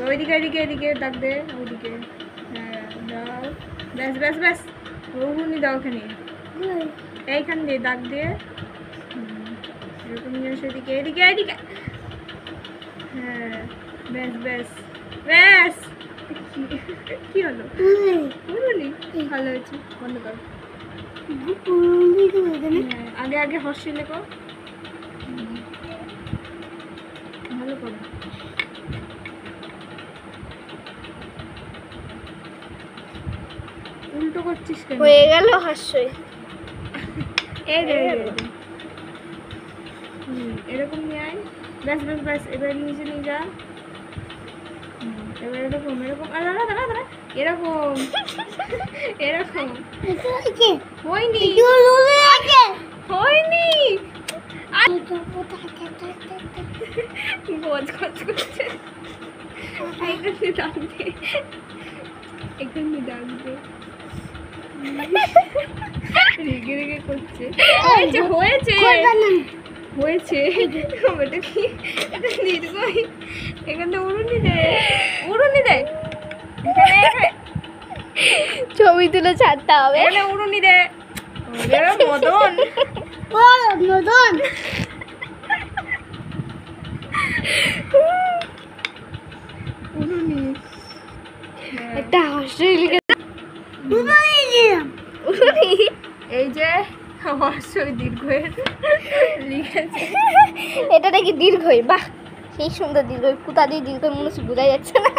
ওইদিকে এদিকে এদিকে দাগ দে ওইদিকে। হ্যাঁ দাও, ব্যাস ব্যাস ব্যাস, ওগুনি দাও ওখানে, এইখান দিয়ে দাগ দিয়ে এরকম নিয়ে সেদিকে এদিকে এদিকে। হ্যাঁ ব্যাস ব্যাস ব্যাস। কি হলো? উড়ুনি? ভালো হয়েছে, বন্ধ কর। আগে আগে হর্ষে লেখো, ভালো করো। উল্টো করছিস কেন? হয়ে গেল হাস্যই। এই রে এরকম নিয়ে আয়, ব্যাস ব্যাস ব্যাস। এবার নিচে নিয়ে যা, এবার এরকম এরকম দাঁড়া দাঁড়া দাঁড়া, এরকম এরকম। হয়নি হয়নি, গজ গজ করছে। এখানে দাগ দে, এখানে দাগ দে। রেগে রেগে করছে। হয়েছে হয়েছে হয়েছে। ওটা কি? এটা দীর্ঘই। এখানে উড়ুনি দে, উড়ুনি দে। এখানে ছবি তুলে ছাড়তে হবে। এখানে উড়ুনি দে। ওরে মদন, মদন উড়ুনি। একটা হাস্যই লিখে এই যে হর্ষই দীর্ঘের লিখেছে। এটা নাকি দীর্ঘই, বাহ সেই সুন্দর দীর্ঘই। কোথা দিয়ে দীর্ঘই মনে হচ্ছে বোঝা যাচ্ছে না।